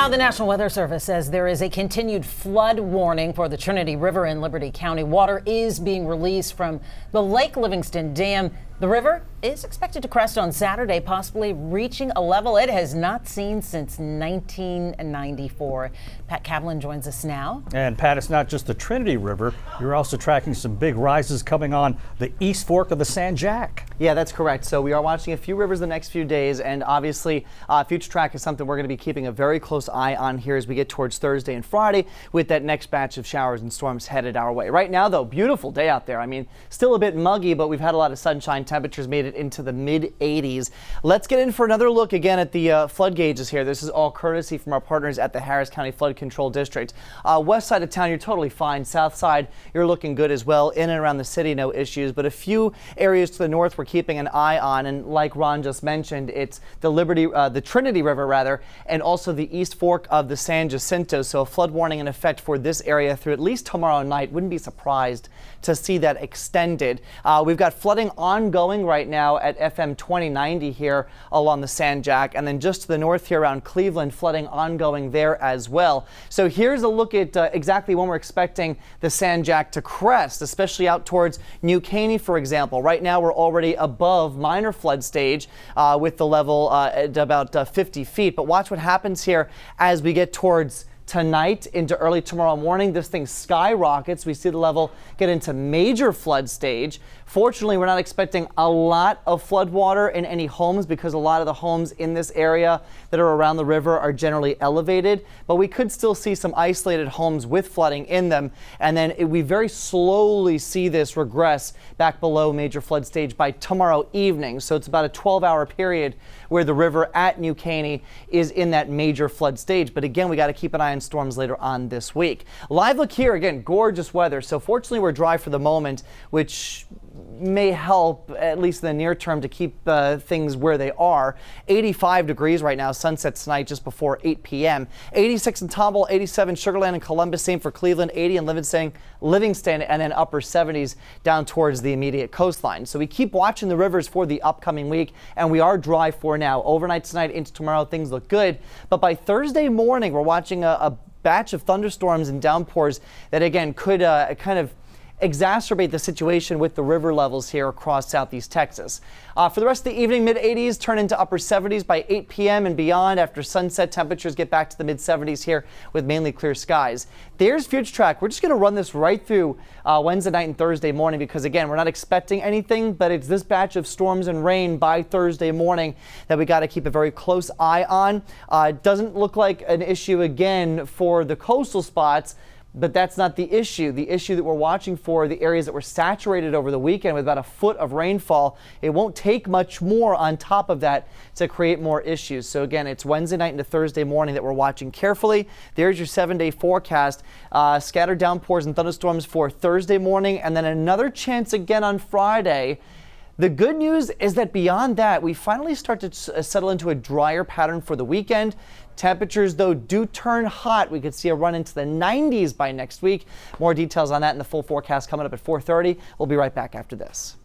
Now, the National Weather Service says there is a continued flood warning for the Trinity River in Liberty County. Water is being released from the Lake Livingston Dam. The river is expected to crest on Saturday, possibly reaching a level it has not seen since 1994. Pat Cavlin joins us now. And Pat, it's not just the Trinity River. You're also tracking some big rises coming on the East Fork of the San Jac. Yeah, that's correct. So we are watching a few rivers the next few days, and obviously future track is something we're going to be keeping a very close eye on here as we get towards Thursday and Friday with that next batch of showers and storms headed our way. Right now, though, beautiful day out there. I mean, still a bit muggy, but we've had a lot of sunshine. Temperatures made it into the mid 80s. Let's get in for another look again at the flood gauges here. This is all courtesy from our partners at the Harris County Flood Control District. West side of town, you're totally fine. South side, you're looking good as well. In and around the city, no issues, but a few areas to the north we're keeping an eye on. And like Ron just mentioned, it's the Trinity River rather, and also the East Fork of the San Jacinto. So a flood warning in effect for this area through at least tomorrow night. Wouldn't be surprised to see that extended. We've got flooding ongoing right now at FM 2090 here along the San Jac, and then just to the north here around Cleveland, flooding ongoing there as well. So here's a look at exactly when we're expecting the San Jac to crest, especially out towards New Caney, for example. Right now we're already above minor flood stage with the level at about 50 feet. But watch what happens here as we get towards tonight into early tomorrow morning. This thing skyrockets. We see the level get into major flood stage. Fortunately, we're not expecting a lot of flood water in any homes because a lot of the homes in this area that are around the river are generally elevated, but we could still see some isolated homes with flooding in them. And then we very slowly see this regress back below major flood stage by tomorrow evening. So it's about a 12-hour period where the river at New Caney is in that major flood stage. But again, we got to keep an eye on storms later on this week. Live look here again, gorgeous weather. So fortunately, we're dry for the moment, which may help, at least in the near term, to keep things where they are. 85 degrees right now, sunset tonight just before 8 p.m. 86 in Tomball, 87 Sugar Land and Columbus, same for Cleveland, 80 in Livingston, and then upper 70s down towards the immediate coastline. So we keep watching the rivers for the upcoming week, and we are dry for now. Overnight tonight into tomorrow, things look good. But by Thursday morning, we're watching a batch of thunderstorms and downpours that, again, could kind of exacerbate the situation with the river levels here across southeast Texas. For the rest of the evening, mid 80s turn into upper 70s by 8 p.m. and beyond. After sunset, temperatures get back to the mid 70s here with mainly clear skies. There's future track. We're just going to run this right through Wednesday night and Thursday morning because, again, we're not expecting anything, but it's this batch of storms and rain by Thursday morning that we got to keep a very close eye on. It doesn't look like an issue again for the coastal spots, but that's not the issue. The issue that we're watching for are the areas that were saturated over the weekend with about a foot of rainfall. It won't take much more on top of that to create more issues. So again, it's Wednesday night into Thursday morning that we're watching carefully. There's your 7-day forecast. Scattered downpours and thunderstorms for Thursday morning, and then another chance again on Friday. The good news is that beyond that, we finally start to settle into a drier pattern for the weekend. Temperatures, though, do turn hot. We could see a run into the 90s by next week. More details on that in the full forecast coming up at 4:30. We'll be right back after this.